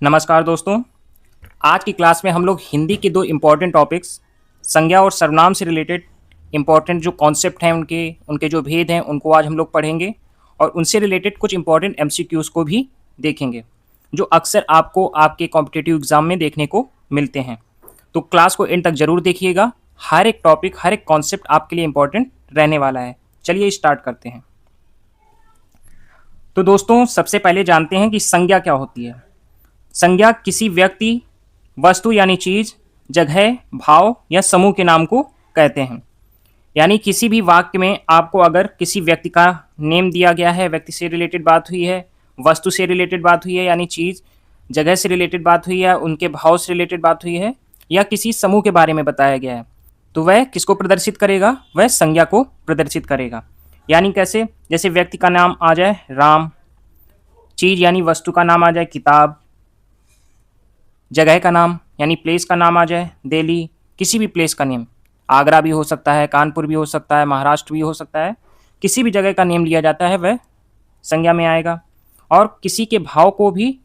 नमस्कार दोस्तों। आज की क्लास में हम लोग हिंदी के दो इम्पॉर्टेंट टॉपिक्स संज्ञा और सर्वनाम से रिलेटेड इम्पॉर्टेंट जो कॉन्सेप्ट हैं उनके उनके जो भेद हैं उनको आज हम लोग पढ़ेंगे और उनसे रिलेटेड कुछ इम्पॉर्टेंट एमसीक्यूज़ को भी देखेंगे जो अक्सर आपको आपके कॉम्पिटिटिव एग्जाम में देखने को मिलते हैं। तो क्लास को एंड तक जरूर देखिएगा। हर एक टॉपिक हर एक कॉन्सेप्ट आपके लिए इम्पॉर्टेंट रहने वाला है। चलिए स्टार्ट करते हैं। तो दोस्तों सबसे पहले जानते हैं कि संज्ञा क्या होती है। संज्ञा किसी व्यक्ति, वस्तु यानी चीज, जगह, भाव या समूह के नाम को कहते हैं। यानी किसी भी वाक्य में आपको अगर किसी व्यक्ति का नेम दिया गया है, व्यक्ति से रिलेटेड बात हुई है, वस्तु से रिलेटेड बात हुई है यानी चीज, जगह से रिलेटेड बात हुई है, उनके भाव से रिलेटेड बात हुई है या किसी समूह के बारे में बताया गया है, तो वह किसको प्रदर्शित करेगा? वह संज्ञा को प्रदर्शित करेगा। यानी कैसे? जैसे व्यक्ति का नाम आ जाए राम, चीज यानी वस्तु का नाम आ जाए किताब, जगह का नाम यानी प्लेस का नाम आ जाए दिल्ली, किसी भी प्लेस का नेम, आगरा भी हो सकता है, कानपुर भी हो सकता है, महाराष्ट्र भी हो सकता है, किसी भी जगह का नेम लिया जाता है वह संज्ञा में आएगा। और किसी के भाव को भी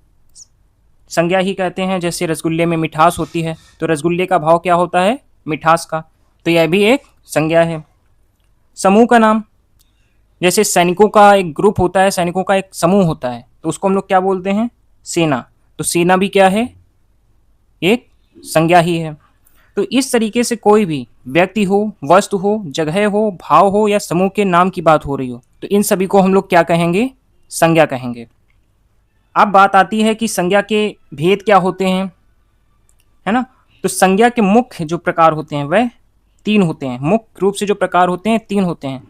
संज्ञा ही कहते हैं। जैसे रसगुल्ले में मिठास होती है तो रसगुल्ले का भाव क्या होता है? मिठास का, तो यह भी एक संज्ञा है। समूह का नाम, जैसे सैनिकों का एक ग्रुप होता है, सैनिकों का एक समूह होता है, तो उसको हम लोग क्या बोलते हैं? सेना। तो सेना भी क्या है? एक संज्ञा ही है। तो इस तरीके से कोई भी व्यक्ति हो, वस्तु हो, जगह हो, भाव हो या समूह के नाम की बात हो रही हो, तो इन सभी को हम लोग क्या कहेंगे? संज्ञा कहेंगे। अब बात आती है कि संज्ञा के भेद क्या होते हैं, है ना। तो संज्ञा के मुख्य जो प्रकार होते हैं वह तीन होते हैं। मुख्य रूप से जो प्रकार होते हैं तीन होते हैं।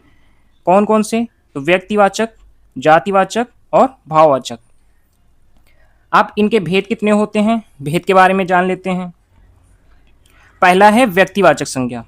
कौन कौन से? तो व्यक्तिवाचक, जातिवाचक और भाववाचक। अब इनके भेद कितने होते हैं, भेद के बारे में जान लेते हैं। पहला है व्यक्तिवाचक संज्ञा।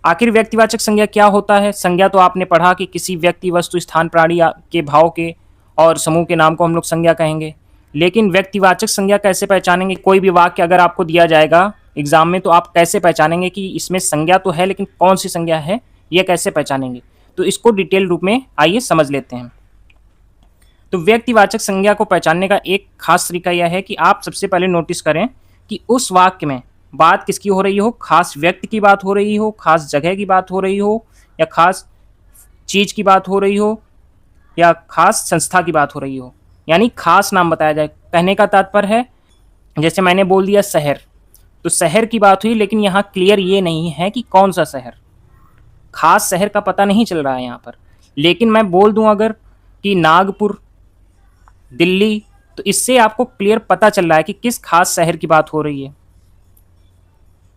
आखिर व्यक्तिवाचक संज्ञा क्या होता है? संज्ञा तो आपने पढ़ा कि किसी व्यक्ति, वस्तु, स्थान, प्राणी के भाव के और समूह के नाम को हम लोग संज्ञा कहेंगे। लेकिन व्यक्तिवाचक संज्ञा कैसे पहचानेंगे? कोई भी वाक्य अगर आपको दिया जाएगा एग्जाम में तो आप कैसे पहचानेंगे कि इसमें संज्ञा तो है लेकिन कौन सी संज्ञा है, यह कैसे पहचानेंगे? तो इसको डिटेल रूप में आइए समझ लेते हैं। तो व्यक्तिवाचक संज्ञा को पहचानने का एक खास तरीका यह है कि आप सबसे पहले नोटिस करें कि उस वाक्य में बात किसकी हो रही हो, खास व्यक्ति की बात हो रही हो, खास जगह की बात हो रही हो, या खास चीज की बात हो रही हो, या खास संस्था की बात हो रही हो। यानी खास नाम बताया जाए। कहने का तात्पर्य है, जैसे मैंने बोल दिया शहर, तो शहर की बात हुई लेकिन यहाँ क्लियर ये नहीं है कि कौन सा शहर, खास शहर का पता नहीं चल रहा है यहाँ पर। लेकिन मैं बोल दूं अगर कि नागपुर, दिल्ली, तो इससे आपको क्लियर पता चल रहा है कि किस खास शहर की बात हो रही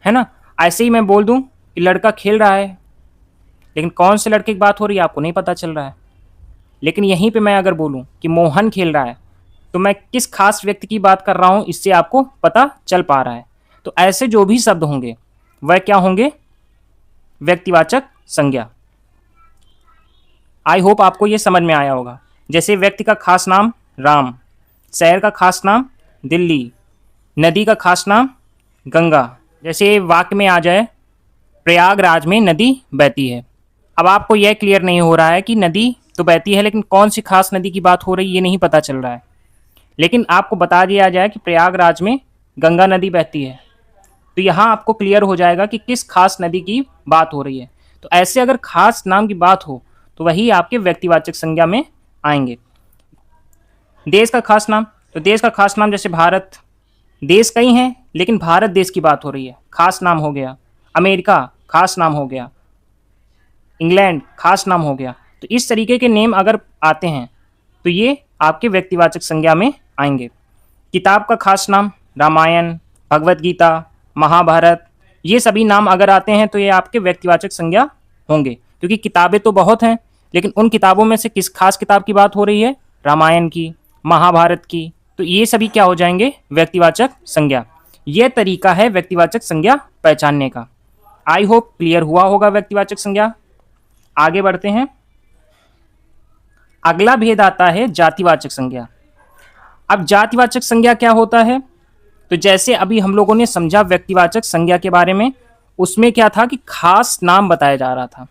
है ना। ऐसे ही मैं बोल दूं कि लड़का खेल रहा है, लेकिन कौन से लड़के की बात हो रही है आपको नहीं पता चल रहा है। लेकिन यहीं पे मैं अगर बोलूं कि मोहन खेल रहा है, तो मैं किस खास व्यक्ति की बात कर रहा हूं इससे आपको पता चल पा रहा है। तो ऐसे जो भी शब्द होंगे वह क्या होंगे? व्यक्तिवाचक संज्ञा। आई होप आपको ये समझ में आया होगा। जैसे व्यक्ति का खास नाम राम, शहर का खास नाम दिल्ली, नदी का खास नाम गंगा। जैसे वाक्य में आ जाए प्रयागराज में नदी बहती है। अब आपको यह क्लियर नहीं हो रहा है कि नदी तो बहती है लेकिन कौन सी खास नदी की बात हो रही है ये नहीं पता चल रहा है। लेकिन आपको बता दिया जाए कि प्रयागराज में गंगा नदी बहती है, तो यहाँ आपको क्लियर हो जाएगा कि किस खास नदी की बात हो रही है। तो ऐसे अगर खास नाम की बात हो तो वही आपके व्यक्तिवाचक संज्ञा में आएंगे। देश का खास नाम, तो देश का खास नाम जैसे भारत, देश कई हैं लेकिन भारत देश की बात हो रही है, खास नाम हो गया। अमेरिका खास नाम हो गया, इंग्लैंड खास नाम हो गया। तो इस तरीके के नेम अगर आते हैं तो ये आपके व्यक्तिवाचक संज्ञा में आएंगे। किताब का खास नाम रामायण, भगवत गीता, महाभारत, ये सभी नाम अगर आते हैं तो ये आपके व्यक्तिवाचक संज्ञा होंगे। क्योंकि किताबें तो बहुत हैं लेकिन उन किताबों में से किस खास किताब की बात हो रही है? रामायण की, महाभारत की। तो ये सभी क्या हो जाएंगे? व्यक्तिवाचक संज्ञा। ये तरीका है व्यक्तिवाचक संज्ञा पहचानने का। आई होप क्लियर हुआ होगा व्यक्तिवाचक संज्ञा। आगे बढ़ते हैं। अगला भेद आता है जातिवाचक संज्ञा। अब जातिवाचक संज्ञा क्या होता है? तो जैसे अभी हम लोगों ने समझा व्यक्तिवाचक संज्ञा के बारे में, उसमें क्या था कि खास नाम बताया जा रहा था।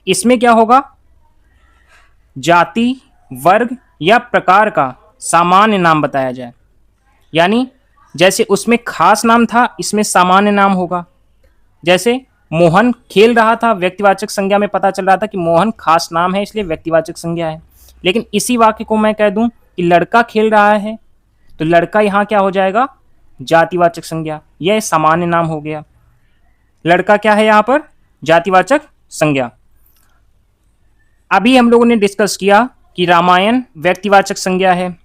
इसमें क्या होगा? जाति, वर्ग या प्रकार का सामान्य नाम बताया जाए। यानी जैसे उसमें खास नाम था, इसमें सामान्य नाम होगा। जैसे मोहन खेल रहा था, व्यक्तिवाचक संज्ञा में पता चल रहा था कि मोहन खास नाम है, इसलिए व्यक्तिवाचक संज्ञा है। लेकिन इसी वाक्य को मैं कह दूं कि लड़का खेल रहा है, तो लड़का यहाँ क्या हो जाएगा, जातिवाचक संज्ञा, यह सामान्य नाम हो गया। लड़का क्या है यहाँ पर, जातिवाचक संज्ञा। अभी हम लोगों ने डिस्कस किया कि रामायण व्यक्तिवाचक संज्ञा है,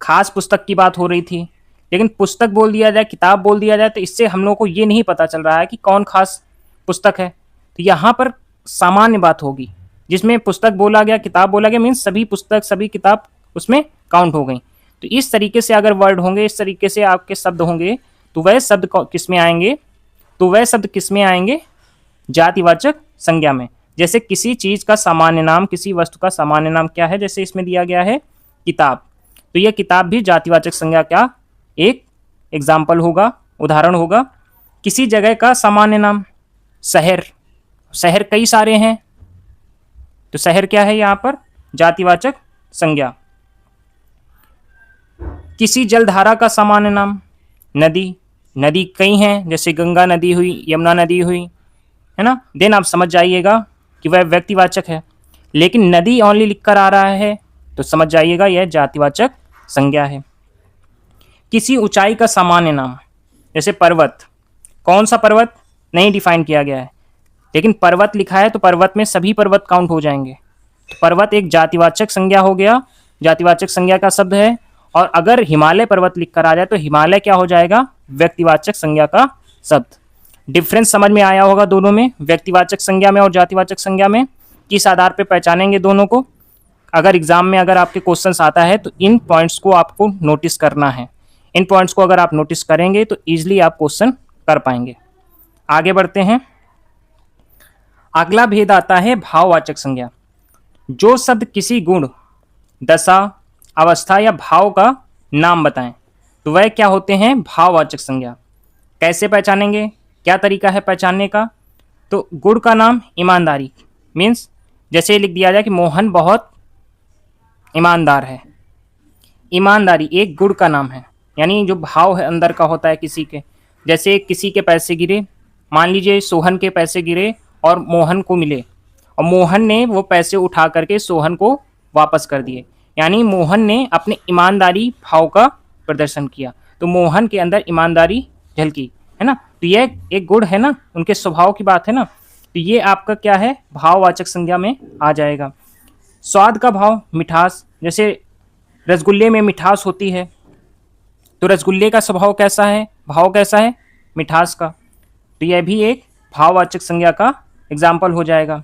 खास पुस्तक की बात हो रही थी। लेकिन पुस्तक बोल दिया जाए, किताब बोल दिया जाए, तो इससे हम लोगों को ये नहीं पता चल रहा है कि कौन खास पुस्तक है। तो यहाँ पर सामान्य बात होगी, जिसमें पुस्तक बोला गया, किताब बोला गया, मीन्स सभी पुस्तक सभी किताब उसमें काउंट हो गई। तो इस तरीके से अगर वर्ड होंगे, इस तरीके से आपके शब्द होंगे, तो वह शब्द किस में आएंगे, तो वह शब्द किस में आएंगे, जातिवाचक संज्ञा में। जैसे किसी चीज का सामान्य नाम, किसी वस्तु का सामान्य नाम क्या है, जैसे इसमें दिया गया है किताब, तो यह किताब भी जातिवाचक संज्ञा का एक एग्जाम्पल होगा, उदाहरण होगा। किसी जगह का सामान्य नाम, शहर, शहर कई सारे हैं, तो शहर क्या है यहाँ पर, जातिवाचक संज्ञा। किसी जलधारा का सामान्य नाम, नदी, नदी कई हैं, जैसे गंगा नदी हुई, यमुना नदी हुई, है ना। देन आप समझ जाइएगा कि वह व्यक्तिवाचक है। लेकिन नदी ओनली लिखकर आ रहा है, तो समझ जाइएगा यह जातिवाचक संज्ञा है। किसी ऊंचाई का सामान्य नाम, जैसे पर्वत, कौन सा पर्वत नहीं डिफाइन किया गया है, लेकिन पर्वत लिखा है, तो पर्वत में सभी पर्वत काउंट हो जाएंगे। तो पर्वत एक जातिवाचक संज्ञा हो गया, जातिवाचक संज्ञा का शब्द है। और अगर हिमालय पर्वत लिखकर आ जाए, तो हिमालय क्या हो जाएगा, व्यक्तिवाचक संज्ञा का शब्द। डिफरेंस समझ में आया होगा दोनों में, व्यक्तिवाचक संज्ञा में और जातिवाचक संज्ञा में। किस आधार पर पहचानेंगे दोनों को, अगर एग्जाम में अगर आपके क्वेश्चंस आता है, तो इन पॉइंट्स को आपको नोटिस करना है। इन पॉइंट्स को अगर आप नोटिस करेंगे, तो इजीली आप क्वेश्चन कर पाएंगे। आगे बढ़ते हैं। अगला भेद आता है भाववाचक संज्ञा। जो शब्द किसी गुण, दशा, अवस्था या भाव का नाम बताएं, तो वह क्या होते हैं, भाववाचक संज्ञा। कैसे पहचानेंगे, क्या तरीका है पहचानने का, तो गुण का नाम ईमानदारी, मीन्स जैसे लिख दिया जाए कि मोहन बहुत ईमानदार है। ईमानदारी एक गुण का नाम है, यानी जो भाव है अंदर का होता है किसी के। जैसे किसी के पैसे गिरे, मान लीजिए सोहन के पैसे गिरे और मोहन को मिले, और मोहन ने वो पैसे उठा करके सोहन को वापस कर दिए, यानी मोहन ने अपने ईमानदारी भाव का प्रदर्शन किया, तो मोहन के अंदर ईमानदारी झलकी, है ना। तो यह एक गुण है ना, उनके स्वभाव की बात है ना। तो ये आपका क्या है, भाववाचक संज्ञा में आ जाएगा। स्वाद का भाव, मिठास, जैसे रसगुल्ले में मिठास होती है, तो रसगुल्ले का स्वभाव कैसा है, भाव कैसा है, मिठास का, तो यह भी एक भाववाचक संज्ञा का एग्जाम्पल हो जाएगा।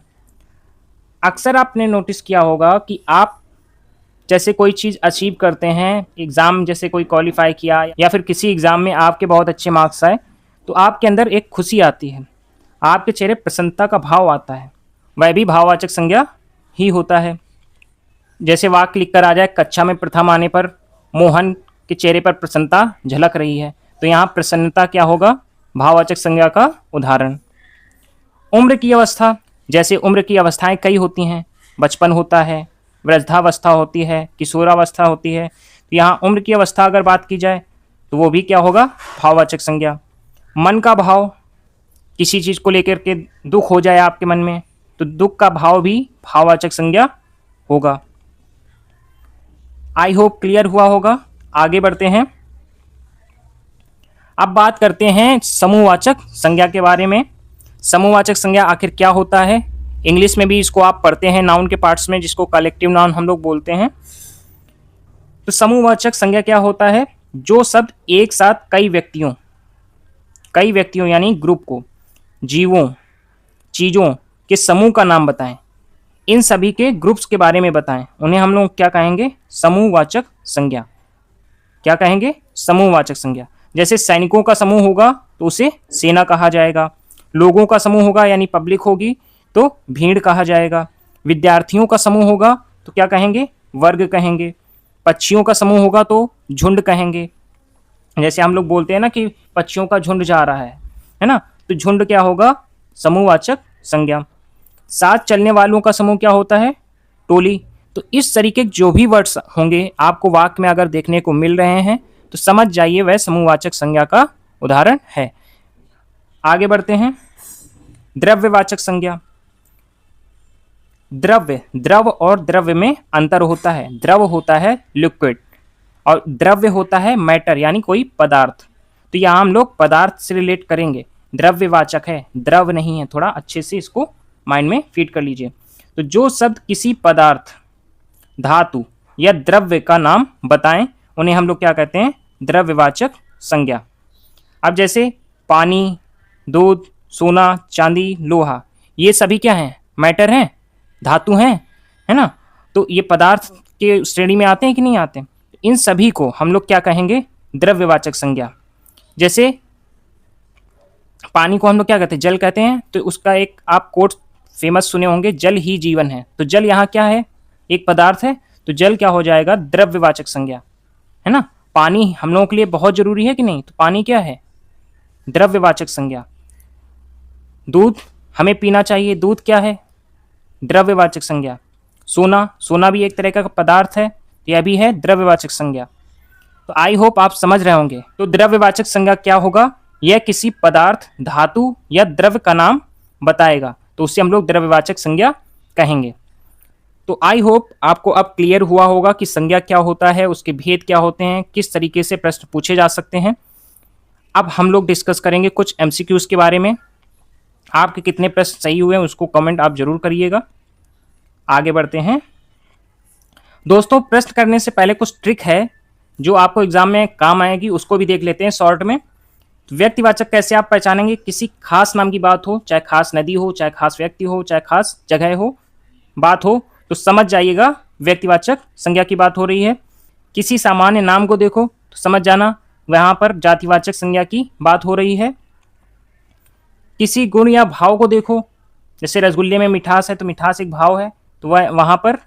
अक्सर आपने नोटिस किया होगा कि आप जैसे कोई चीज़ अचीव करते हैं, एग्ज़ाम जैसे कोई क्वालिफाई किया, या फिर किसी एग्ज़ाम में आपके बहुत अच्छे मार्क्स आए, तो आपके अंदर एक खुशी आती है, आपके चेहरे प्रसन्नता का भाव आता है, वह भी भाववाचक संज्ञा ही होता है। जैसे वाक्य लिखकर आ जाए, कक्षा में प्रथम आने पर मोहन के चेहरे पर प्रसन्नता झलक रही है, तो यहाँ प्रसन्नता क्या होगा, भाववाचक संज्ञा का उदाहरण। उम्र की अवस्था, जैसे उम्र की अवस्थाएं कई होती हैं, बचपन होता है, वृद्धावस्था होती है, किशोरावस्था होती है, तो यहाँ उम्र की अवस्था अगर बात की जाए, तो वो भी क्या होगा, भाववाचक संज्ञा। मन का भाव, किसी चीज़ को लेकर के दुख हो जाए आपके मन में, तो दुख का भाव भी भाववाचक संज्ञा होगा। आई होप क्लियर हुआ होगा। आगे बढ़ते हैं। अब बात करते हैं समूहवाचक संज्ञा के बारे में। समूहवाचक संज्ञा आखिर क्या होता है, इंग्लिश में भी इसको आप पढ़ते हैं नाउन के पार्ट्स में, जिसको कलेक्टिव नाउन हम लोग बोलते हैं। तो समूहवाचक संज्ञा क्या होता है, जो शब्द एक साथ कई व्यक्तियों यानी ग्रुप को, जीवों, चीज़ों के समूह का नाम बताएं, इन सभी के ग्रुप्स के बारे में बताएं, उन्हें हम लोग क्या कहेंगे, समूहवाचक संज्ञा। क्या कहेंगे, समूहवाचक संज्ञा। जैसे सैनिकों का समूह होगा तो उसे सेना कहा जाएगा, लोगों का समूह होगा यानी पब्लिक होगी तो भीड़ कहा जाएगा, विद्यार्थियों का समूह होगा तो क्या कहेंगे, वर्ग कहेंगे, पक्षियों का समूह होगा तो झुंड कहेंगे। जैसे हम लोग बोलते हैं ना कि पक्षियों का झुंड जा रहा है ना, तो झुंड क्या होगा, समूहवाचक संज्ञा। साथ चलने वालों का समूह क्या होता है, टोली। तो इस तरीके जो भी वर्ड्स होंगे आपको वाक्य में अगर देखने को मिल रहे हैं, तो समझ जाइए वह समूहवाचक संज्ञा का उदाहरण है। आगे बढ़ते हैं। द्रव्यवाचक संज्ञा। द्रव और द्रव्य में अंतर होता है। द्रव होता है लिक्विड और द्रव्य होता है मैटर यानी कोई पदार्थ। तो यहाँ हम लोग पदार्थ से रिलेट करेंगे। द्रव्यवाचक है, द्रव नहीं है। थोड़ा अच्छे से इसको माइंड में फीड कर लीजिए। तो जो शब्द किसी पदार्थ, धातु या द्रव्य का नाम बताएं उन्हें हम लोग क्या कहते हैं? द्रव्यवाचक संज्ञा। अब जैसे पानी, दूध, सोना, चांदी, लोहा, ये सभी क्या हैं? मैटर हैं, धातु हैं, है ना। तो ये पदार्थ के श्रेणी में आते हैं कि नहीं आते? इन सभी को हम लोग क्या कहेंगे? द्रव्यवाचक संज्ञा। जैसे पानी को हम लोग क्या कहते हैं? जल कहते हैं। तो उसका एक आप कोट फेमस सुने होंगे, जल ही जीवन है। तो जल यहाँ क्या है? एक पदार्थ है। तो जल क्या हो जाएगा? द्रव्यवाचक संज्ञा, है ना। पानी हम लोगों के लिए बहुत जरूरी है कि नहीं? तो पानी क्या है? द्रव्यवाचक संज्ञा। दूध हमें पीना चाहिए, दूध क्या है? द्रव्यवाचक संज्ञा। सोना भी एक तरह का पदार्थ है, यह भी है द्रव्यवाचक संज्ञा। तो आई होप आप समझ रहे होंगे। तो द्रव्यवाचक संज्ञा क्या होगा? यह किसी पदार्थ, धातु या द्रव्य का नाम बताएगा, तो उससे हम लोग द्रव्यवाचक संज्ञा कहेंगे। तो आई होप आपको अब क्लियर हुआ होगा कि संज्ञा क्या होता है, उसके भेद क्या होते हैं, किस तरीके से प्रश्न पूछे जा सकते हैं। अब हम लोग डिस्कस करेंगे कुछ एमसीक्यूज के बारे में। आपके कितने प्रश्न सही हुए उसको कमेंट आप जरूर करिएगा। आगे बढ़ते हैं दोस्तों। प्रश्न करने से पहले कुछ ट्रिक है जो आपको एग्जाम में काम आएगी, उसको भी देख लेते हैं शॉर्ट में। तो व्यक्तिवाचक कैसे आप पहचानेंगे? किसी खास नाम की बात हो, चाहे खास नदी हो, चाहे खास व्यक्ति हो, चाहे खास जगह हो, बात हो, तो समझ जाइएगा व्यक्तिवाचक संज्ञा की बात हो रही है। किसी सामान्य नाम को देखो तो समझ जाना वहां पर जातिवाचक संज्ञा की बात हो रही है। किसी गुण या भाव को देखो, जैसे रसगुल्ले में मिठास है तो मिठास एक भाव है, तो वह वहां पर,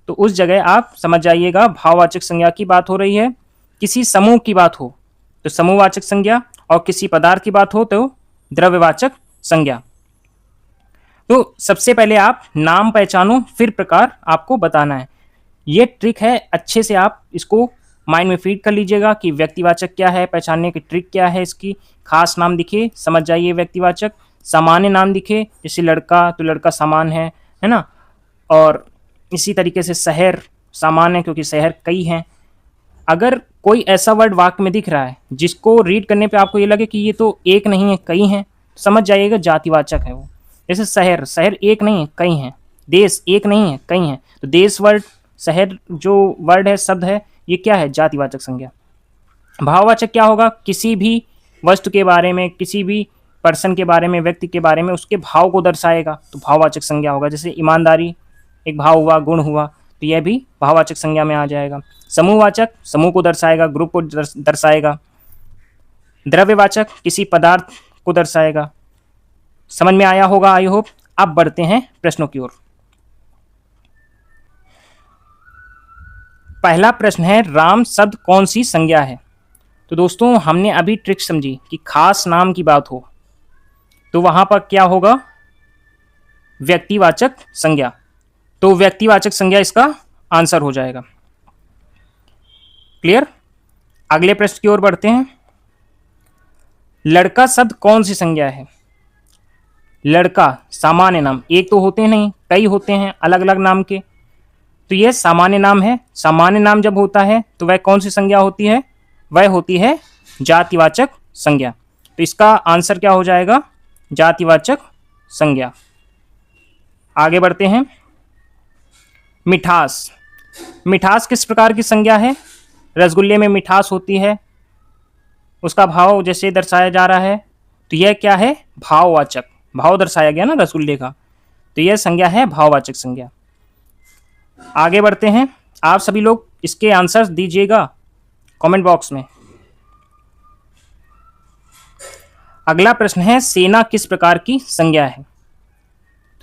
तो उस जगह आप समझ जाइएगा भाववाचक संज्ञा की बात हो रही है। किसी समूह की बात हो तो समूहवाचक संज्ञा, और किसी पदार्थ की बात हो तो द्रव्यवाचक संज्ञा। तो सबसे पहले आप नाम पहचानो, फिर प्रकार आपको बताना है। ये ट्रिक है, अच्छे से आप इसको माइंड में फीड कर लीजिएगा कि व्यक्तिवाचक क्या है, पहचानने की ट्रिक क्या है इसकी। खास नाम दिखे समझ जाइए व्यक्तिवाचक। सामान्य नाम दिखे जैसे लड़का तो लड़का समान है ना। और इसी तरीके से शहर सामान्य है क्योंकि शहर कई हैं। अगर कोई ऐसा वर्ड वाक्य में दिख रहा है जिसको रीड करने पे आपको ये लगे कि ये तो एक नहीं है कई हैं, समझ जाइएगा जातिवाचक है वो। जैसे शहर, शहर एक नहीं है कई हैं। देश एक नहीं है कई हैं। तो देश वर्ड, शहर जो वर्ड है, शब्द है, ये क्या है? जातिवाचक संज्ञा। भाववाचक क्या होगा? किसी भी वस्तु के बारे में, किसी भी पर्सन के बारे में, व्यक्ति के बारे में उसके भाव को दर्शाएगा, तो भाववाचक संज्ञा होगा। जैसे ईमानदारी एक भाव हुआ, गुण हुआ, तो यह भी भाववाचक संज्ञा में आ जाएगा। समूहवाचक समूह को दर्शाएगा, ग्रुप को दर्शाएगा। द्रव्यवाचक किसी पदार्थ को दर्शाएगा। समझ में आया होगा आई होप। अब बढ़ते हैं प्रश्नों की ओर। पहला प्रश्न है, राम शब्द कौन सी संज्ञा है? तो दोस्तों हमने अभी ट्रिक समझी कि खास नाम की बात हो तो वहां पर क्या होगा? व्यक्तिवाचक संज्ञा। तो व्यक्तिवाचक संज्ञा इसका आंसर हो जाएगा। क्लियर? अगले प्रश्न की ओर बढ़ते हैं। लड़का शब्द कौन सी संज्ञा है? लड़का सामान्य नाम, एक तो होते नहीं कई होते हैं अलग अलग नाम के, तो यह सामान्य नाम है। सामान्य नाम जब होता है तो वह कौन सी संज्ञा होती है? वह होती है जातिवाचक संज्ञा। तो इसका आंसर क्या हो जाएगा? जातिवाचक संज्ञा। आगे बढ़ते हैं। मिठास। मिठास किस प्रकार की संज्ञा है? रसगुल्ले में मिठास होती है, उसका भाव जैसे दर्शाया जा रहा है, तो यह क्या है? भाववाचक। भाव दर्शाया गया ना रसगुल्ले का, तो यह संज्ञा है भाववाचक संज्ञा। आगे बढ़ते हैं। आप सभी लोग इसके आंसर्स दीजिएगा कमेंट बॉक्स में। अगला प्रश्न है, सेना किस प्रकार की संज्ञा है?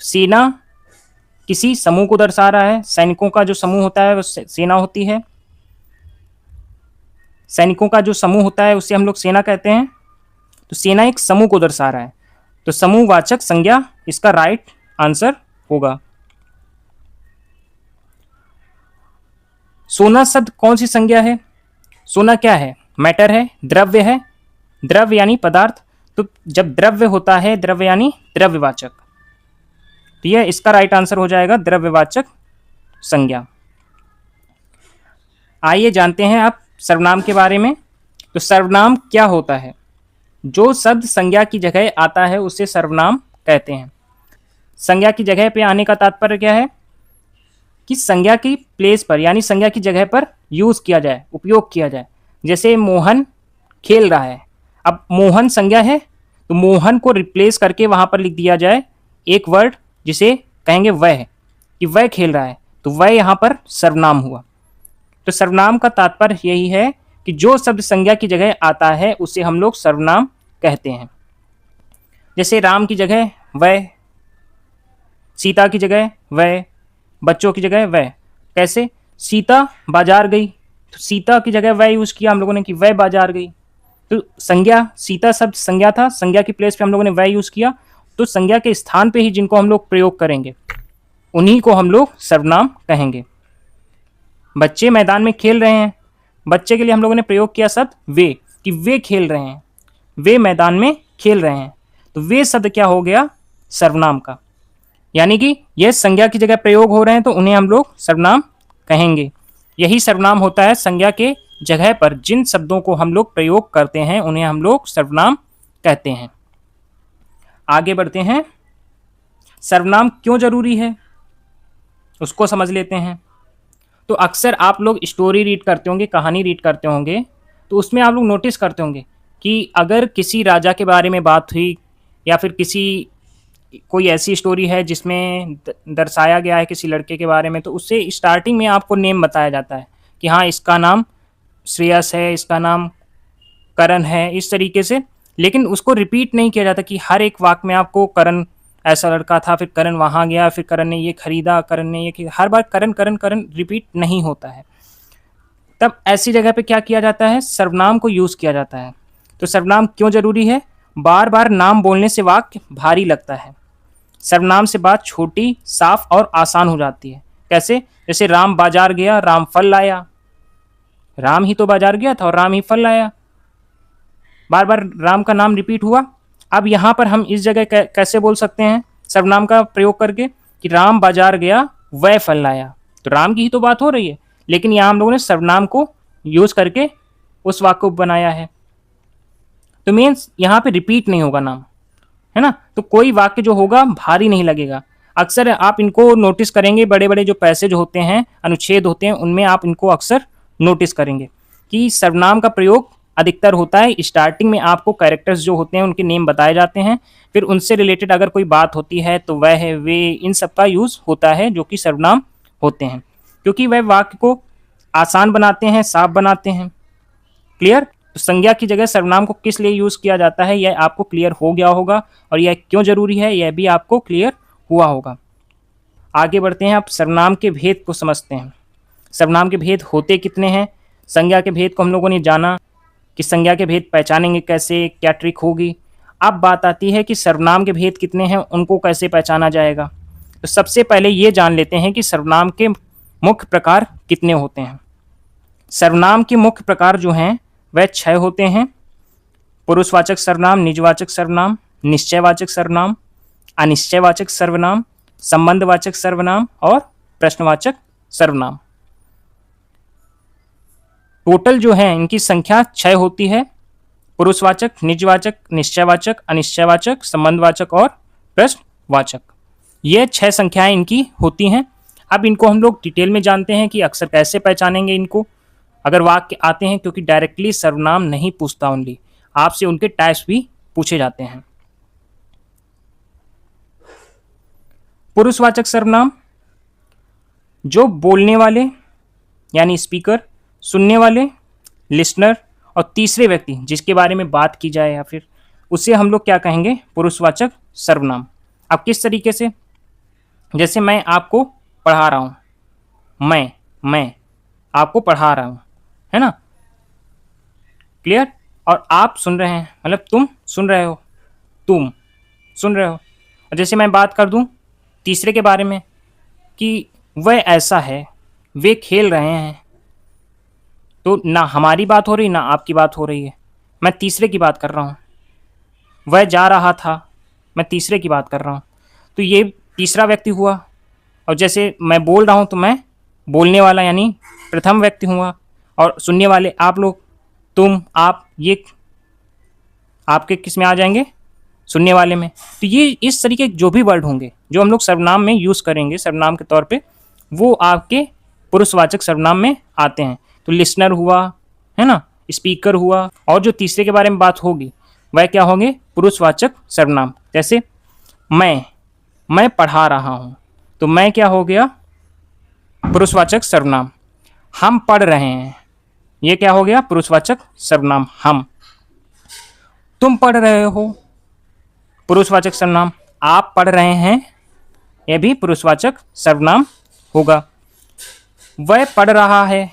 सेना किसी समूह को दर्शा रहा है। सैनिकों का जो समूह होता है वो सेना होती है। सैनिकों का जो समूह होता है उसे हम लोग सेना कहते हैं। तो सेना एक समूह को दर्शा रहा है, तो समूहवाचक संज्ञा इसका राइट आंसर होगा। सोना शब्द कौन सी संज्ञा है? सोना क्या है? मैटर है, द्रव्य है, द्रव्य यानी पदार्थ। तो जब द्रव्य होता है, द्रव्य यानी द्रव्यवाचक, तो यह इसका राइट आंसर हो जाएगा द्रव्यवाचक संज्ञा। आइए जानते हैं आप सर्वनाम के बारे में। तो सर्वनाम क्या होता है? जो शब्द संज्ञा की जगह आता है उसे सर्वनाम कहते हैं। संज्ञा की जगह पे आने का तात्पर्य क्या है? कि संज्ञा की प्लेस पर यानी संज्ञा की जगह पर यूज किया जाए, उपयोग किया जाए। जैसे मोहन खेल रहा है, अब मोहन संज्ञा है, तो मोहन को रिप्लेस करके वहां पर लिख दिया जाए एक वर्ड जिसे कहेंगे वह, कि वह खेल रहा है, तो वह यहां पर सर्वनाम हुआ। तो सर्वनाम का तात्पर्य यही है कि जो शब्द संज्ञा की जगह आता है उसे हम लोग सर्वनाम कहते हैं। जैसे राम की जगह वह, सीता की जगह वह, बच्चों की जगह वह। कैसे? सीता बाजार गई, तो सीता की जगह वह यूज किया हम लोगों ने कि वह बाजार गई। तो संज्ञा, सीता शब्द संज्ञा था, संज्ञा की प्लेस पे हम लोगों ने वह यूज किया। तो संज्ञा के स्थान पे ही जिनको हम लोग प्रयोग करेंगे उन्हीं को हम लोग सर्वनाम कहेंगे। बच्चे मैदान में खेल रहे हैं, बच्चे के लिए हम लोगों ने प्रयोग किया शब्द वे, कि वे खेल रहे हैं, वे मैदान में खेल रहे हैं। तो वे शब्द क्या हो गया? सर्वनाम का। यानी कि यह संज्ञा की जगह प्रयोग हो रहे हैं तो उन्हें हम लोग सर्वनाम कहेंगे। यही सर्वनाम होता है, संज्ञा के जगह पर जिन शब्दों को हम लोग प्रयोग करते हैं उन्हें हम लोग सर्वनाम कहते हैं। आगे बढ़ते हैं। सर्वनाम क्यों जरूरी है उसको समझ लेते हैं। तो अक्सर आप लोग स्टोरी रीड करते होंगे, कहानी रीड करते होंगे, तो उसमें आप लोग नोटिस करते होंगे कि अगर किसी राजा के बारे में बात हुई या फिर कोई ऐसी स्टोरी है जिसमें दर्शाया गया है किसी लड़के के बारे में, तो उससे स्टार्टिंग में आपको नेम बताया जाता है कि हाँ इसका नाम श्रेयस है, इसका नाम करण है, इस तरीके से। लेकिन उसको रिपीट नहीं किया जाता कि हर एक वाक्य में आपको करण ऐसा लड़का था, फिर करण वहाँ गया, फिर करण ने ये खरीदा, करण ने ये किया, हर बार करण करण करण रिपीट नहीं होता है। तब ऐसी जगह पे क्या किया जाता है? सर्वनाम को यूज किया जाता है। तो सर्वनाम क्यों जरूरी है? बार बार नाम बोलने से वाक्य भारी लगता है। सर्वनाम से बात छोटी, साफ और आसान हो जाती है। कैसे? जैसे राम बाजार गया, राम फल लाया। राम ही तो बाजार गया था और राम ही फल लाया। बार बार राम का नाम रिपीट हुआ। अब यहां पर हम इस जगह कैसे बोल सकते हैं सर्वनाम का प्रयोग करके कि राम बाजार गया वह फल लाया? तो राम की ही तो बात हो रही है, लेकिन यहां हम लोगों ने सर्वनाम को यूज करके उस वाक्य को बनाया है। तो मीन्स यहां पे रिपीट नहीं होगा नाम, है ना? तो कोई वाक्य जो होगा भारी नहीं लगेगा। अक्सर आप इनको नोटिस करेंगे, बड़े बड़े जो पैसेज होते हैं, अनुच्छेद होते हैं, उनमें आप इनको अक्सर नोटिस करेंगे कि सर्वनाम का प्रयोग अधिकतर होता है। स्टार्टिंग में आपको कैरेक्टर्स जो होते हैं उनके नेम बताए जाते हैं, फिर उनसे रिलेटेड अगर कोई बात होती है तो वह है, वे, इन सब का यूज होता है जो कि सर्वनाम होते हैं, क्योंकि वह वाक्य को आसान बनाते हैं, साफ बनाते हैं। क्लियर? तो संज्ञा की जगह सर्वनाम को किस लिए यूज किया जाता है यह आपको क्लियर हो गया होगा, और यह क्यों जरूरी है यह भी आपको क्लियर हुआ होगा। आगे बढ़ते हैं, आप सर्वनाम के भेद को समझते हैं। सर्वनाम के भेद होते कितने हैं? संज्ञा के भेद को हम लोगों ने जाना कि संज्ञा के भेद पहचानेंगे कैसे, क्या ट्रिक होगी। अब बात आती है कि सर्वनाम के भेद कितने हैं, उनको कैसे पहचाना जाएगा। तो सबसे पहले ये जान लेते हैं कि सर्वनाम के मुख्य प्रकार कितने होते हैं। सर्वनाम के मुख्य प्रकार जो हैं वह 6 होते हैं। पुरुषवाचक सर्वनाम, निजवाचक सर्वनाम, निश्चयवाचक सर्वनाम, अनिश्चयवाचक सर्वनाम, संबंधवाचक सर्वनाम और प्रश्नवाचक सर्वनाम। टोटल जो है इनकी संख्या 6 होती है। पुरुषवाचक, निजवाचक, निश्चयवाचक, अनिश्चयवाचक, संबंधवाचक और प्रश्नवाचक, ये 6 संख्याएं इनकी होती हैं। अब इनको हम लोग डिटेल में जानते हैं कि अक्सर कैसे पहचानेंगे इनको अगर वाक्य आते हैं, क्योंकि डायरेक्टली सर्वनाम नहीं पूछता, ओनली आपसे उनके टाइप्स भी पूछे जाते हैं। पुरुषवाचक सर्वनाम, जो बोलने वाले यानी स्पीकर, सुनने वाले लिसनर और तीसरे व्यक्ति जिसके बारे में बात की जाए या फिर उसे हम लोग क्या कहेंगे? पुरुषवाचक सर्वनाम। अब किस तरीके से? जैसे मैं आपको पढ़ा रहा हूं, मैं आपको पढ़ा रहा हूं, है ना? क्लियर? और आप सुन रहे हैं, मतलब तुम सुन रहे हो, तुम सुन रहे हो। और जैसे मैं बात कर दूं तीसरे के बारे में कि वह ऐसा है, वे खेल रहे हैं, तो ना हमारी बात हो रही ना आपकी बात हो रही है, मैं तीसरे की बात कर रहा हूँ। वह जा रहा था, मैं तीसरे की बात कर रहा हूँ, तो ये तीसरा व्यक्ति हुआ। और जैसे मैं बोल रहा हूँ तो मैं बोलने वाला यानी प्रथम व्यक्ति हुआ, और सुनने वाले आप लोग, तुम, आप, ये आपके किस में आ जाएंगे, सुनने वाले में। तो ये इस तरीके जो भी वर्ड होंगे जो हम लोग सर्वनाम में यूज़ करेंगे सर्वनाम के तौर पे, वो आपके पुरुषवाचक सर्वनाम में आते हैं। तो लिसनर हुआ, है ना, स्पीकर हुआ, और जो तीसरे के बारे में बात होगी वह क्या होंगे, पुरुषवाचक सर्वनाम। जैसे मैं पढ़ा रहा हूँ, तो मैं क्या हो गया, पुरुषवाचक सर्वनाम। हम पढ़ रहे हैं, ये क्या हो गया, पुरुषवाचक सर्वनाम हम। तुम पढ़ रहे हो, पुरुषवाचक सर्वनाम। आप पढ़ रहे हैं, यह भी पुरुषवाचक सर्वनाम होगा। वह पढ़ रहा है,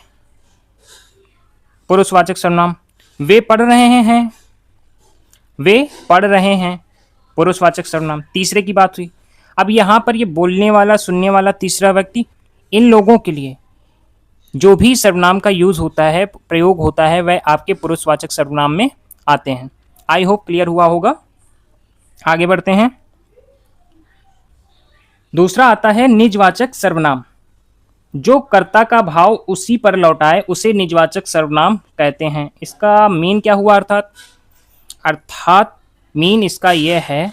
पुरुषवाचक सर्वनाम। वे पढ़ रहे हैं, वे पढ़ रहे हैं, पुरुषवाचक सर्वनाम। तीसरे की बात हुई। अब यहाँ पर ये बोलने वाला, सुनने वाला, तीसरा व्यक्ति, इन लोगों के लिए जो भी सर्वनाम का यूज होता है, प्रयोग होता है, वह आपके पुरुषवाचक सर्वनाम में आते हैं। आई होप क्लियर हुआ होगा। आगे बढ़ते हैं। दूसरा आता है निजवाचक सर्वनाम। जो कर्ता का भाव उसी पर लौटाए उसे निजवाचक सर्वनाम कहते हैं। इसका मीन क्या हुआ, अर्थात मीन इसका यह है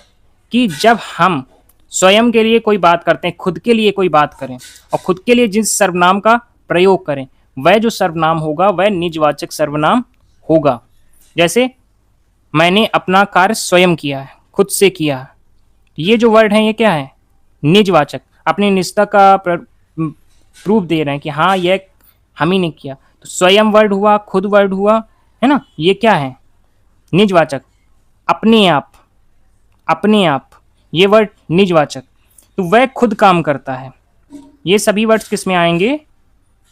कि जब हम स्वयं के लिए कोई बात करते हैं, खुद के लिए कोई बात करें, और खुद के लिए जिस सर्वनाम का प्रयोग करें, वह जो सर्वनाम होगा वह निजवाचक सर्वनाम होगा। जैसे मैंने अपना कार्य स्वयं किया है, खुद से किया है, ये जो वर्ड है ये क्या है, निजवाचक। अपनी निजता का प्रूफ दे रहे हैं कि हाँ यह हम ही ने किया। तो स्वयं वर्ड हुआ, खुद वर्ड हुआ, है ना, ये क्या है, निजवाचक। अपने आप, अपने आप, ये वर्ड निजवाचक। तो वह खुद काम करता है, ये सभी वर्ड्स किस में आएंगे,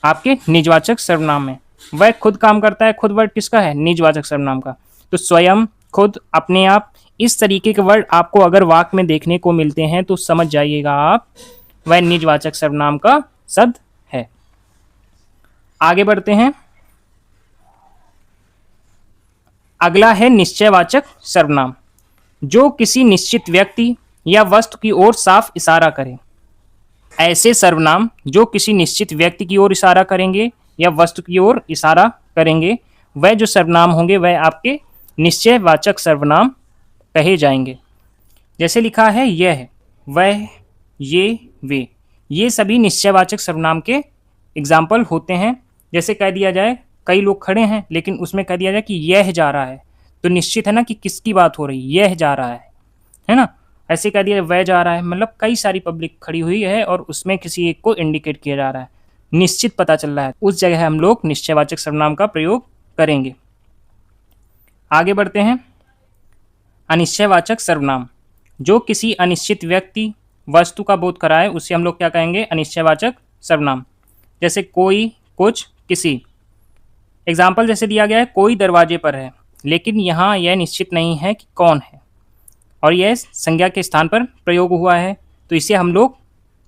आपके निजवाचक सर्वनाम में। वह खुद काम करता है, खुद वर्ड किसका है, निजवाचक सर्वनाम का। तो स्वयं, खुद, अपने आप, इस तरीके के वर्ड आपको अगर वाक्य में देखने को मिलते हैं तो समझ जाइएगा आप, वह निजवाचक सर्वनाम का शब्द है। आगे बढ़ते हैं। अगला है निश्चयवाचक सर्वनाम। जो किसी निश्चित व्यक्ति या वस्तु की ओर साफ इशारा करे। ऐसे सर्वनाम जो किसी निश्चित व्यक्ति की ओर इशारा करेंगे या वस्तु की ओर इशारा करेंगे, वह जो सर्वनाम होंगे वह आपके निश्चयवाचक सर्वनाम कहे जाएंगे। जैसे लिखा है यह, वह, ये, वे, ये सभी निश्चयवाचक सर्वनाम के एग्जाम्पल होते हैं। जैसे कह दिया जाए कई लोग खड़े हैं लेकिन उसमें कह दिया जाए कि यह जा रहा है, तो निश्चित है ना कि किसकी बात हो रही, यह जा रहा है ना। ऐसे कह दिया वह जा रहा है, मतलब कई सारी पब्लिक खड़ी हुई है और उसमें किसी एक को इंडिकेट किया जा रहा है, निश्चित पता चल रहा है, उस जगह हम लोग निश्चयवाचक सर्वनाम का प्रयोग करेंगे। आगे बढ़ते हैं। अनिश्चयवाचक सर्वनाम। जो किसी अनिश्चित व्यक्ति, वस्तु का बोध कराए उसे हम लोग क्या कहेंगे, अनिश्चयवाचक सर्वनाम। जैसे कोई, कुछ, किसी। एग्जाम्पल जैसे दिया गया है, कोई दरवाजे पर है, लेकिन यहाँ यह निश्चित नहीं है कि कौन है और यह संज्ञा के स्थान पर प्रयोग हुआ है, तो इसे हम लोग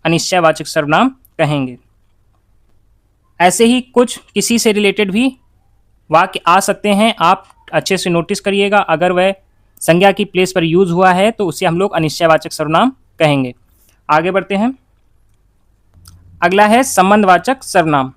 अनिश्चयवाचक सर्वनाम कहेंगे। ऐसे ही कुछ किसी से रिलेटेड भी वाक्य आ सकते हैं, आप अच्छे से नोटिस करिएगा। अगर वह संज्ञा की प्लेस पर यूज हुआ है तो उसे हम लोग अनिश्चयवाचक सर्वनाम कहेंगे। आगे बढ़ते हैं। अगला है संबंधवाचक सर्वनाम।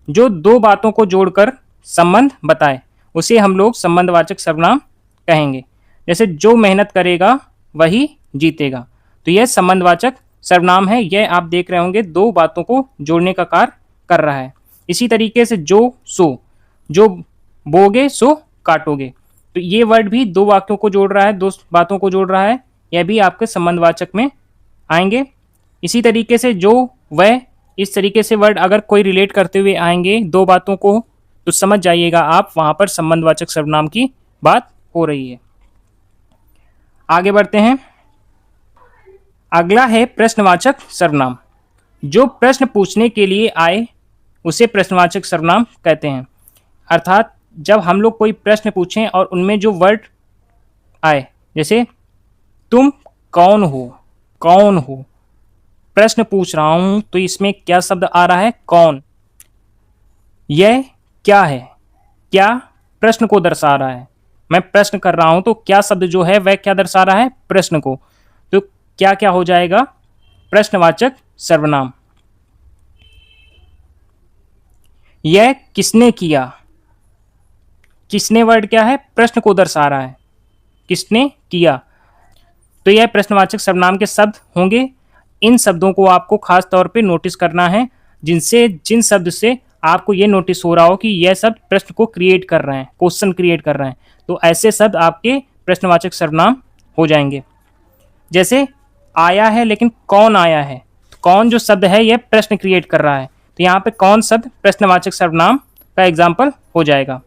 जो दो बातों को जोड़कर संबंध बताए उसे हम लोग संबंधवाचक सर्वनाम कहेंगे। जैसे जो मेहनत करेगा वही जीतेगा, तो यह संबंधवाचक सर्वनाम है। यह आप देख रहे होंगे दो बातों को जोड़ने का कार्य कर रहा है। इसी तरीके से जो, सो, जो बोगे सो काटोगे, तो ये वर्ड भी दो वाक्यों को जोड़ रहा है, दो बातों को जोड़ रहा है, यह भी आपके संबंधवाचक में आएंगे। इसी तरीके से जो, वह, इस तरीके से वर्ड अगर कोई रिलेट करते हुए आएंगे दो बातों को, तो समझ जाइएगा आप वहां पर संबंधवाचक सर्वनाम की बात हो रही है। आगे बढ़ते हैं। अगला है प्रश्नवाचक सर्वनाम। जो प्रश्न पूछने के लिए आए उसे प्रश्नवाचक सर्वनाम कहते हैं। अर्थात जब हम लोग कोई प्रश्न पूछें और उनमें जो वर्ड आए, जैसे तुम कौन हो, कौन हो, प्रश्न पूछ रहा हूं तो इसमें क्या शब्द आ रहा है, कौन। यह क्या है, क्या प्रश्न को दर्शा रहा है। मैं प्रश्न कर रहा हूं तो क्या शब्द जो है वह क्या दर्शा रहा है, प्रश्न को। तो क्या क्या हो जाएगा, प्रश्नवाचक सर्वनाम। यह किसने किया, किसने वर्ड क्या है, प्रश्न को दर्शा रहा है, किसने किया। तो यह प्रश्नवाचक सर्वनाम के शब्द होंगे। इन शब्दों को आपको खास तौर पे नोटिस करना है, जिन शब्द से आपको ये नोटिस हो रहा हो कि यह शब्द प्रश्न को क्रिएट कर रहे हैं, क्वेश्चन क्रिएट कर रहे हैं, तो ऐसे शब्द आपके प्रश्नवाचक सर्वनाम हो जाएंगे। जैसे आया है लेकिन कौन आया है, तो कौन जो शब्द है यह प्रश्न क्रिएट कर रहा है, तो यहाँ पे कौन शब्द प्रश्नवाचक सर्वनाम का एग्जाम्पल हो जाएगा।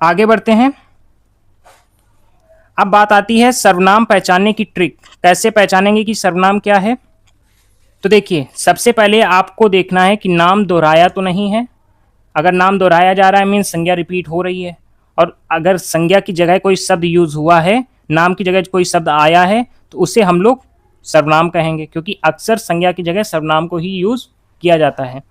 आगे बढ़ते हैं। अब बात आती है सर्वनाम पहचानने की ट्रिक, कैसे पहचानेंगे कि सर्वनाम क्या है। तो देखिए, सबसे पहले आपको देखना है कि नाम दोहराया तो नहीं है। अगर नाम दोहराया जा रहा है मीन्स संज्ञा रिपीट हो रही है, और अगर संज्ञा की जगह कोई शब्द यूज हुआ है, नाम की जगह कोई शब्द आया है, तो उसे हम लोग सर्वनाम कहेंगे, क्योंकि अक्सर संज्ञा की जगह सर्वनाम को ही यूज किया जाता है।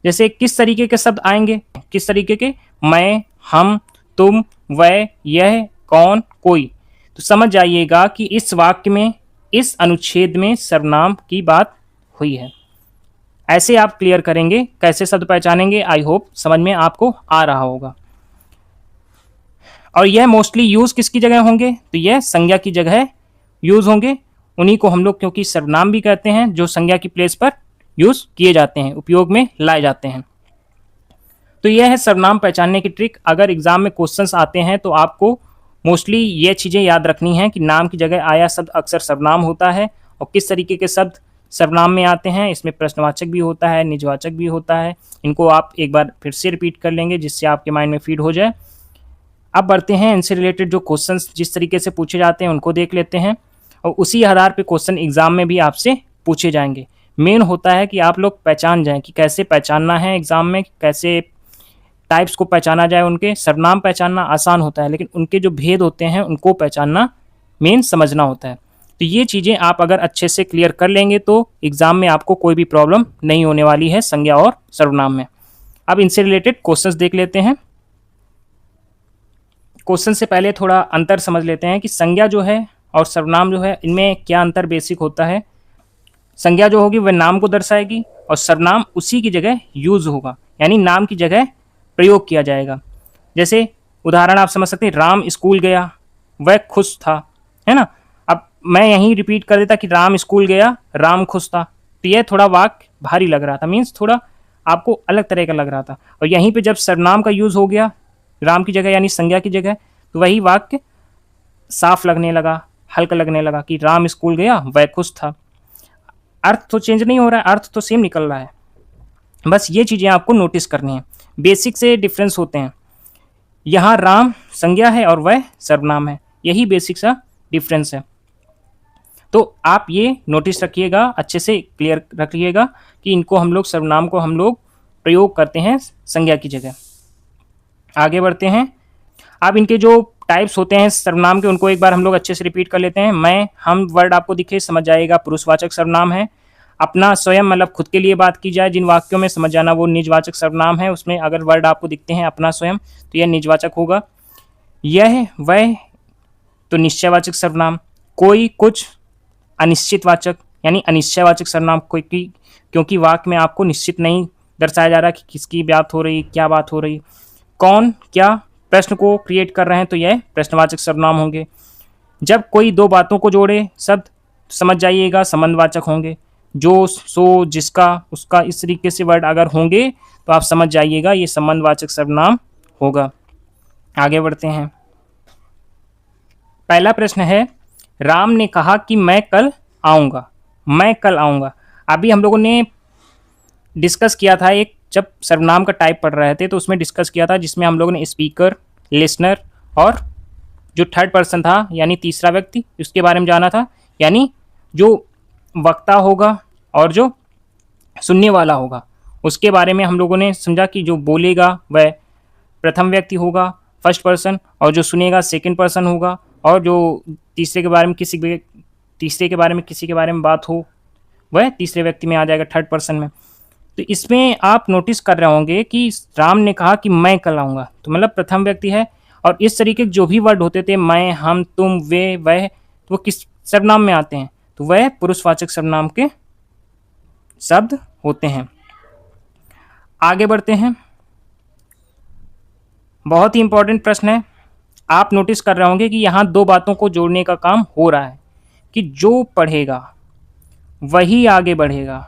जैसे किस तरीके के शब्द आएंगे, किस तरीके के, मैं, हम, तुम, वह, यह, कौन, कोई। तो समझ जाइएगा कि इस वाक्य में, इस अनुच्छेद में सर्वनाम की बात हुई है। ऐसे आप क्लियर करेंगे, कैसे शब्द पहचानेंगे, आई होप समझ में आपको आ रहा होगा। और यह मोस्टली यूज किसकी जगह होंगे, तो यह संज्ञा की जगह यूज होंगे। उन्हीं को हम लोग क्योंकि सर्वनाम भी कहते हैं, जो संज्ञा की प्लेस पर यूज किए जाते हैं, उपयोग में लाए जाते हैं। तो यह है सर्वनाम पहचानने की ट्रिक। अगर एग्जाम में क्वेश्चंस आते हैं तो आपको मोस्टली ये चीज़ें याद रखनी है कि नाम की जगह आया शब्द अक्सर सर्वनाम होता है, और किस तरीके के शब्द सर्वनाम में आते हैं। इसमें प्रश्नवाचक भी होता है, निजवाचक भी होता है। इनको आप एक बार फिर से रिपीट कर लेंगे जिससे आपके माइंड में फीड हो जाए। अब बढ़ते हैं, इनसे रिलेटेड जो क्वेश्चंस जिस तरीके से पूछे जाते हैं उनको देख लेते हैं, और उसी आधार पर क्वेश्चन एग्जाम में भी आपसे पूछे जाएंगे। मेन होता है कि आप लोग पहचान जाएं कि कैसे पहचानना है एग्जाम में, कैसे टाइप्स को पहचाना जाए। उनके सर्वनाम पहचानना आसान होता है, लेकिन उनके जो भेद होते हैं उनको पहचानना मेन समझना होता है। तो ये चीज़ें आप अगर अच्छे से क्लियर कर लेंगे तो एग्जाम में आपको कोई भी प्रॉब्लम नहीं होने वाली है संज्ञा और सर्वनाम में। अब इनसे रिलेटेड क्वेश्चंस देख लेते हैं। क्वेश्चन से पहले थोड़ा अंतर समझ लेते हैं कि संज्ञा जो है और सर्वनाम जो है, इनमें क्या अंतर बेसिक होता है। संज्ञा जो होगी वह नाम को दर्शाएगी, और सर्वनाम उसी की जगह यूज होगा, यानी नाम की जगह प्रयोग किया जाएगा। जैसे उदाहरण आप समझ सकते हैं, राम स्कूल गया, वह खुश था, है ना। अब मैं यहीं रिपीट कर देता कि राम स्कूल गया, राम खुश था, तो यह थोड़ा वाक्य भारी लग रहा था, मीन्स थोड़ा आपको अलग तरह का लग रहा था। और यहीं पे जब सर्वनाम का यूज हो गया राम की जगह यानी संज्ञा की जगह, तो वही वाक्य साफ लगने लगा, हल्का लगने लगा कि राम स्कूल गया, वह खुश था। अर्थ तो चेंज नहीं हो रहा है, अर्थ तो सेम निकल रहा है। बस ये चीज़ें आपको नोटिस करनी है, बेसिक से डिफरेंस होते हैं। यहाँ राम संज्ञा है और वह सर्वनाम है, यही बेसिक सा डिफरेंस है। तो आप ये नोटिस रखिएगा, अच्छे से क्लियर रखिएगा कि इनको हम लोग, सर्वनाम को हम लोग प्रयोग करते हैं संज्ञा की जगह। आगे बढ़ते हैं। अब इनके जो टाइप्स होते हैं सर्वनाम के, उनको एक बार हम लोग अच्छे से रिपीट कर लेते हैं। मैं, हम वर्ड आपको दिखे समझ जाएगा पुरुषवाचक सर्वनाम है। अपना, स्वयं मतलब खुद के लिए बात की जाए जिन वाक्यों में, समझ जाना वो निजवाचक सर्वनाम है। उसमें अगर वर्ड आपको दिखते हैं अपना, स्वयं, तो यह निजवाचक होगा। यह, वह, तो निश्चयवाचक सर्वनाम। कोई, कुछ, अनिश्चितवाचक यानी अनिश्चयवाचक सर्वनाम। कोई की, क्योंकि वाक्य में आपको निश्चित नहीं दर्शाया जा रहा कि किसकी बात हो रही, क्या बात हो रही। कौन, क्या, प्रश्न को क्रिएट कर रहे हैं, तो यह प्रश्नवाचक सर्वनाम होंगे। जब कोई दो बातों को जोड़े शब्द, समझ जाइएगा संबंधवाचक होंगे। जो, सो, जिसका, उसका, इस तरीके से वर्ड अगर होंगे तो आप समझ जाइएगा ये संबंधवाचक सर्वनाम होगा। आगे बढ़ते हैं। पहला प्रश्न है, राम ने कहा कि मैं कल आऊँगा। मैं कल आऊँगा, अभी हम लोगों ने डिस्कस किया था एक, जब सर्वनाम का टाइप पढ़ रहे थे तो उसमें डिस्कस किया था, जिसमें हम लोगों ने स्पीकर, लिसनर और जो थर्ड पर्सन था यानी तीसरा व्यक्ति, उसके बारे में जाना था। यानी जो वक्ता होगा और जो सुनने वाला होगा उसके बारे में हम लोगों ने समझा कि जो बोलेगा वह प्रथम व्यक्ति होगा, फर्स्ट पर्सन, और जो सुनेगा सेकंड पर्सन होगा, और जो तीसरे के बारे में किसी के बारे में बात हो वह तीसरे व्यक्ति में आ जाएगा, थर्ड पर्सन में। तो इसमें आप नोटिस कर रहे होंगे कि राम ने कहा कि मैं कल आऊँगा, तो मतलब प्रथम व्यक्ति है। और इस तरीके के जो भी वर्ड होते थे, मैं, हम, तुम, वे, वह, तो वो किस सर्वनाम में आते हैं? तो वह पुरुषवाचक सर्वनाम के शब्द होते हैं। आगे बढ़ते हैं। बहुत ही इंपॉर्टेंट प्रश्न है। आप नोटिस कर रहे होंगे कि यहाँ दो बातों को जोड़ने का काम हो रहा है कि जो पढ़ेगा वही आगे बढ़ेगा,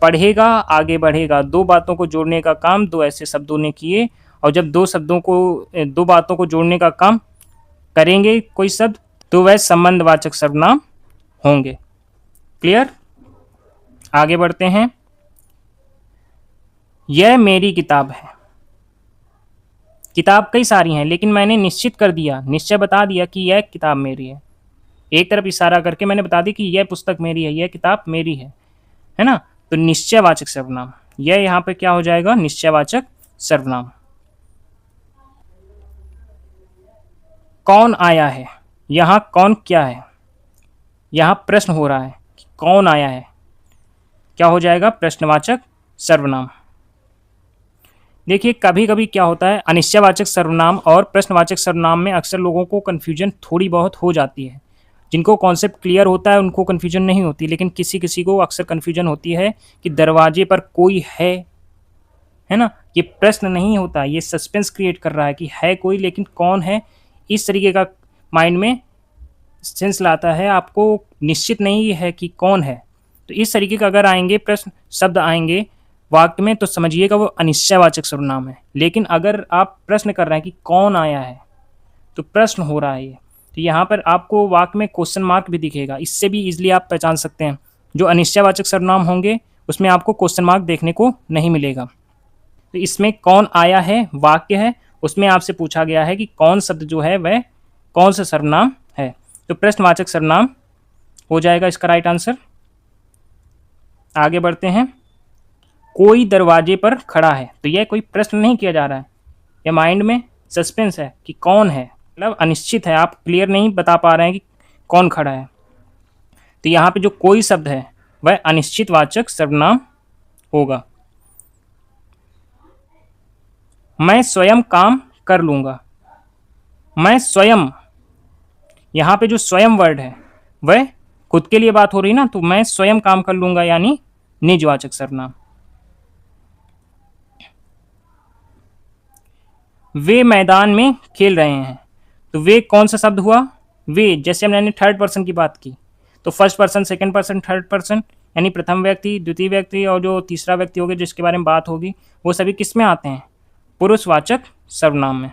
पढ़ेगा आगे बढ़ेगा। दो बातों को जोड़ने का काम दो ऐसे शब्दों ने किए, और जब दो बातों को जोड़ने का काम करेंगे कोई शब्द, तो वह संबंधवाचक सर्वनाम होंगे। क्लियर? आगे बढ़ते हैं। यह मेरी किताब है। किताब कई सारी हैं, लेकिन मैंने निश्चित कर दिया, निश्चय बता दिया कि यह किताब मेरी है। एक तरफ इशारा करके मैंने बता दी कि यह पुस्तक मेरी है, यह किताब मेरी है ना? तो निश्चयवाचक सर्वनाम, यह यहाँ पे क्या हो जाएगा? निश्चयवाचक सर्वनाम। कौन आया है? यहाँ कौन क्या है? यहाँ प्रश्न हो रहा है कि कौन आया है, क्या हो जाएगा? प्रश्नवाचक सर्वनाम। देखिए कभी कभी क्या होता है, अनिश्चयवाचक सर्वनाम और प्रश्नवाचक सर्वनाम में अक्सर लोगों को कन्फ्यूजन थोड़ी बहुत हो जाती है। जिनको कॉन्सेप्ट क्लियर होता है उनको कन्फ्यूजन नहीं होती, लेकिन किसी किसी को अक्सर कन्फ्यूजन होती है कि दरवाजे पर कोई है ना? ये प्रश्न नहीं होता, ये सस्पेंस क्रिएट कर रहा है कि है कोई, लेकिन कौन है, इस तरीके का माइंड में सेंस लाता है। आपको निश्चित नहीं है कि कौन है। तो इस तरीके का अगर आएंगे प्रश्न शब्द आएंगे वाक्य में, तो समझिएगा वो अनिश्चयवाचक सर्वनाम है। लेकिन अगर आप प्रश्न कर रहे हैं कि कौन आया है, तो प्रश्न हो रहा है ये, तो यहाँ पर आपको वाक्य में क्वेश्चन मार्क भी दिखेगा। इससे भी इजीली आप पहचान सकते हैं। जो अनिश्चयवाचक सर्वनाम होंगे उसमें आपको क्वेश्चन मार्क देखने को नहीं मिलेगा। तो इसमें कौन आया है वाक्य है, उसमें आपसे पूछा गया है कि कौन शब्द जो है वह कौन सा सर्वनाम है, तो प्रश्नवाचक सर्वनाम हो जाएगा इसका राइट आंसर। आगे बढ़ते हैं। कोई दरवाजे पर खड़ा है, तो यह कोई प्रश्न नहीं किया जा रहा है, यह माइंड में सस्पेंस है कि कौन है, मतलब अनिश्चित है, आप क्लियर नहीं बता पा रहे हैं कि कौन खड़ा है। तो यहाँ पे जो कोई शब्द है वह अनिश्चितवाचक सर्वनाम होगा। मैं स्वयं काम कर लूँगा। मैं स्वयं, यहाँ पे जो स्वयं वर्ड है वह खुद के लिए बात हो रही ना, तो मैं स्वयं काम कर लूँगा यानी निजवाचक सर्वनाम। वे मैदान में खेल रहे हैं, तो वे कौन सा शब्द हुआ? वे, जैसे हमने थर्ड पर्सन की बात की, तो first person, second person, third person, यानी प्रथम व्यक्ति, द्वितीय व्यक्ति और जो तीसरा व्यक्ति होगा जिसके बारे में बात होगी, वो सभी किस में आते हैं? पुरुषवाचक सर्वनाम में।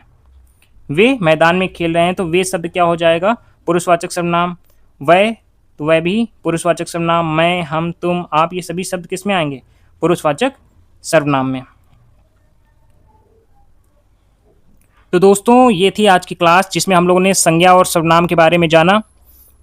वे मैदान में खेल रहे हैं, तो वे शब्द क्या हो जाएगा? पुरुषवाचक सर्वनाम। वह, तो वह भी पुरुषवाचक सर्वनाम। मैं, हम, तुम, आप, ये सभी शब्द किस में आएंगे? पुरुषवाचक सर्वनाम में। तो दोस्तों ये थी आज की क्लास जिसमें हम लोगों ने संज्ञा और सर्वनाम के बारे में जाना।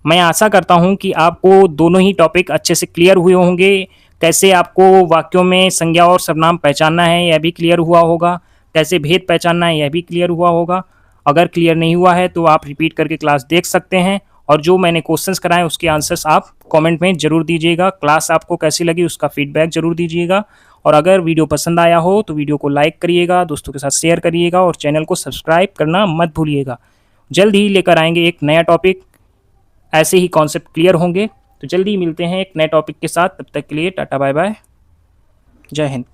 मैं आशा करता हूं कि आपको दोनों ही टॉपिक अच्छे से क्लियर हुए होंगे। कैसे आपको वाक्यों में संज्ञा और सर्वनाम पहचानना है यह भी क्लियर हुआ होगा, कैसे भेद पहचानना है यह भी क्लियर हुआ होगा। अगर क्लियर नहीं हुआ है तो आप रिपीट करके क्लास देख सकते हैं, और जो मैंने क्वेश्चंस कराए उसके आंसर्स आप कमेंट में ज़रूर दीजिएगा। क्लास आपको कैसी लगी उसका फीडबैक ज़रूर दीजिएगा, और अगर वीडियो पसंद आया हो तो वीडियो को लाइक करिएगा, दोस्तों के साथ शेयर करिएगा, और चैनल को सब्सक्राइब करना मत भूलिएगा। जल्द ही लेकर आएंगे एक नया टॉपिक, ऐसे ही कॉन्सेप्ट क्लियर होंगे। तो जल्दी मिलते हैं एक नए टॉपिक के साथ, तब तक के लिए टाटा बाय बाय, जय हिंद।